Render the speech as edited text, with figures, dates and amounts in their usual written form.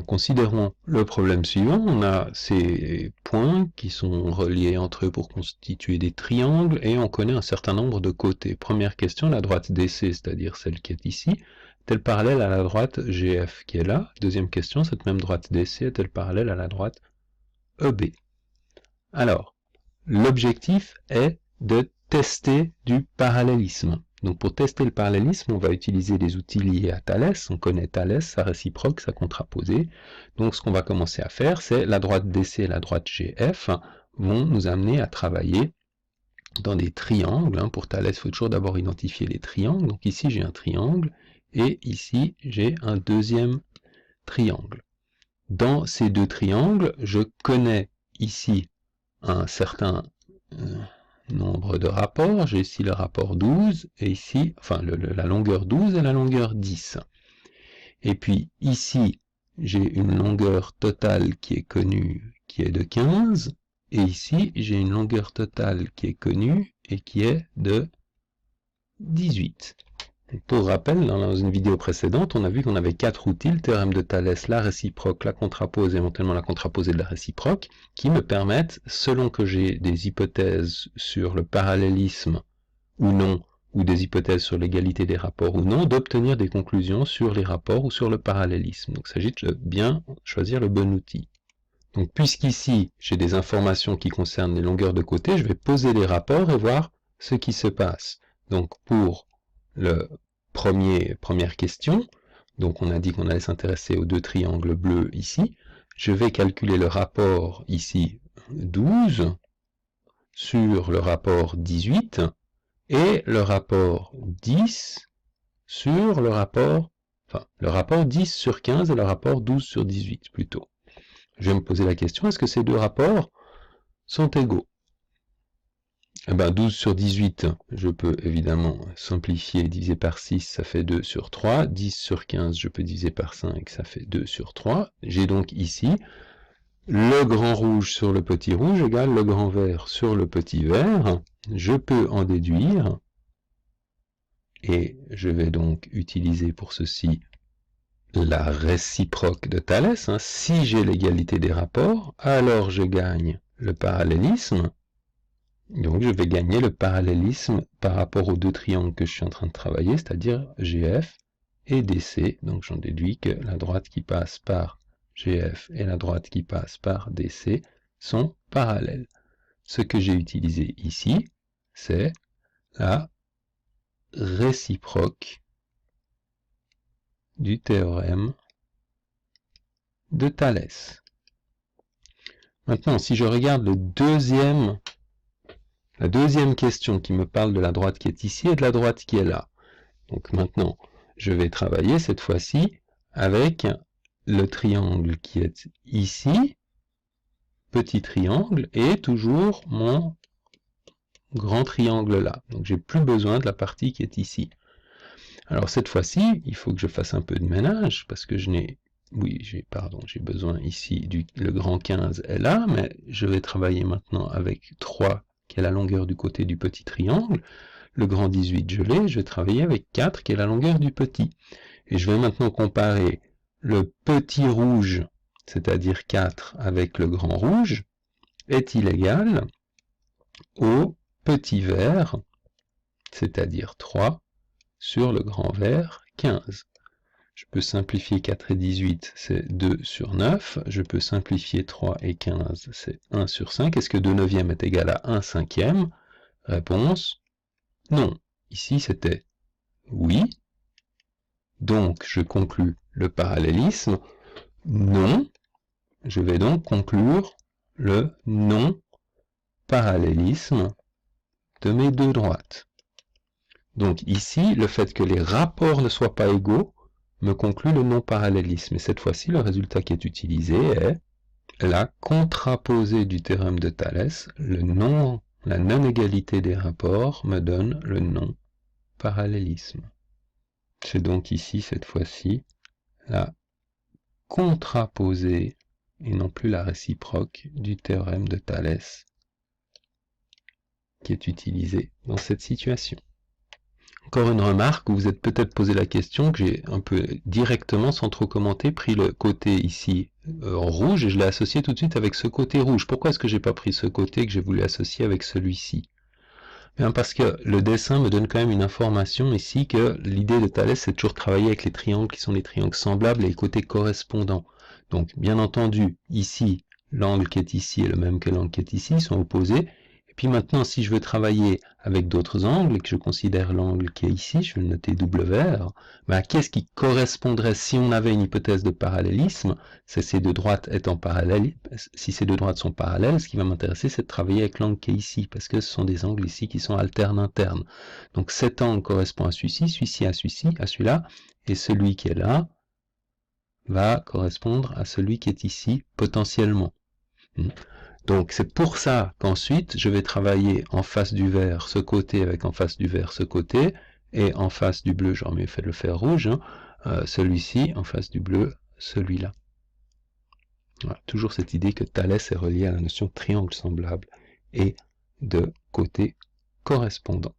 Considérons le problème suivant. On a ces points qui sont reliés entre eux pour constituer des triangles et on connaît un certain nombre de côtés. Première question, la droite DC, c'est-à-dire celle qui est ici, est-elle parallèle à la droite GF qui est là? Deuxième question, cette même droite DC est-elle parallèle à la droite EB? Alors, l'objectif est de tester du parallélisme. Donc pour tester le parallélisme, on va utiliser des outils liés à Thalès. On connaît Thalès, sa réciproque, sa contraposée. Donc ce qu'on va commencer à faire, c'est la droite DC et la droite GF vont nous amener à travailler dans des triangles. Pour Thalès, il faut toujours d'abord identifier les triangles. Donc ici, j'ai un triangle et ici, j'ai un deuxième triangle. Dans ces deux triangles, je connais ici un certain nombre de rapports. J'ai ici le rapport 12 et ici, enfin la longueur 12 et la longueur 10. Et puis ici, j'ai une longueur totale qui est connue, qui est de 15. Et ici, j'ai une longueur totale qui est connue et qui est de 18. Pour rappel, dans une vidéo précédente, on a vu qu'on avait 4 outils, le théorème de Thalès, la réciproque, la contrapose, éventuellement la contraposée de la réciproque, qui me permettent, selon que j'ai des hypothèses sur le parallélisme ou non, ou des hypothèses sur l'égalité des rapports ou non, d'obtenir des conclusions sur les rapports ou sur le parallélisme. Donc il s'agit de bien choisir le bon outil. Donc puisqu'ici, j'ai des informations qui concernent les longueurs de côté, je vais poser les rapports et voir ce qui se passe. Donc pour le première question, donc on a dit qu'on allait s'intéresser aux deux triangles bleus ici, je vais calculer le rapport ici 12 sur le rapport 18 et le rapport 10 sur le rapport 10 sur 15 et le rapport 12 sur 18 plutôt. Je vais me poser la question, est-ce que ces deux rapports sont égaux? Eh ben 12 sur 18, je peux évidemment simplifier, diviser par 6, ça fait 2 sur 3. 10 sur 15, je peux diviser par 5, ça fait 2 sur 3. J'ai donc ici le grand rouge sur le petit rouge égale le grand vert sur le petit vert. Je peux en déduire, et je vais donc utiliser pour ceci la réciproque de Thalès. Si j'ai l'égalité des rapports, alors je gagne le parallélisme. Donc je vais gagner le parallélisme par rapport aux deux triangles que je suis en train de travailler, c'est-à-dire GF et DC. Donc j'en déduis que la droite qui passe par GF et la droite qui passe par DC sont parallèles. Ce que j'ai utilisé ici, c'est la réciproque du théorème de Thalès. Maintenant, si je regarde la deuxième question qui me parle de la droite qui est ici et de la droite qui est là. Donc maintenant, je vais travailler cette fois-ci avec le triangle qui est ici, petit triangle, et toujours mon grand triangle là. Donc j'ai plus besoin de la partie qui est ici. Alors cette fois-ci, il faut que je fasse un peu de ménage, parce que j'ai besoin ici le grand 15 est là, mais je vais travailler maintenant avec 3, qui est la longueur du côté du petit triangle. Le grand 18, je l'ai, je vais travailler avec 4, qui est la longueur du petit. Et je vais maintenant comparer le petit rouge, c'est-à-dire 4, avec le grand rouge, est-il égal au petit vert, c'est-à-dire 3, sur le grand vert 15. Je peux simplifier 4 et 18, c'est 2 sur 9. Je peux simplifier 3 et 15, c'est 1 sur 5. Est-ce que 2 neuvièmes est égal à 1 cinquième? Réponse, non. Ici, c'était oui. Donc, je conclus le parallélisme. Non. Je vais donc conclure le non-parallélisme de mes deux droites. Donc ici, le fait que les rapports ne soient pas égaux me conclut le non-parallélisme. Et cette fois-ci, le résultat qui est utilisé est la contraposée du théorème de Thalès. La non-égalité des rapports me donne le non-parallélisme. C'est donc ici, cette fois-ci, la contraposée et non plus la réciproque du théorème de Thalès qui est utilisé dans cette situation. Encore une remarque, vous vous êtes peut-être posé la question que j'ai un peu directement, sans trop commenter, pris le côté ici en rouge et je l'ai associé tout de suite avec ce côté rouge. Pourquoi est-ce que j'ai pas pris ce côté que j'ai voulu associer avec celui-ci? Bien parce que le dessin me donne quand même une information ici que l'idée de Thalès, c'est toujours travailler avec les triangles qui sont les triangles semblables et les côtés correspondants. Donc, bien entendu, ici, l'angle qui est ici est le même que l'angle qui est ici, ils sont opposés. Et puis maintenant, si je veux travailler avec d'autres angles et que je considère l'angle qui est ici, je vais le noter W, ben, qu'est-ce qui correspondrait si on avait une hypothèse de parallélisme? C'est ces deux droites étant parallèles. Si ces deux droites sont parallèles, ce qui va m'intéresser, c'est de travailler avec l'angle qui est ici, parce que ce sont des angles ici qui sont alternes internes. Donc cet angle correspond à celui-ci à celui-ci, à celui-là, et celui qui est là va correspondre à celui qui est ici potentiellement. Donc c'est pour ça qu'ensuite je vais travailler en face du vert ce côté avec en face du vert ce côté, et en face du bleu, j'aurais mieux fait de le faire rouge, celui-ci, en face du bleu, celui-là. Voilà, toujours cette idée que Thalès est relié à la notion de triangle semblable et de côté correspondant.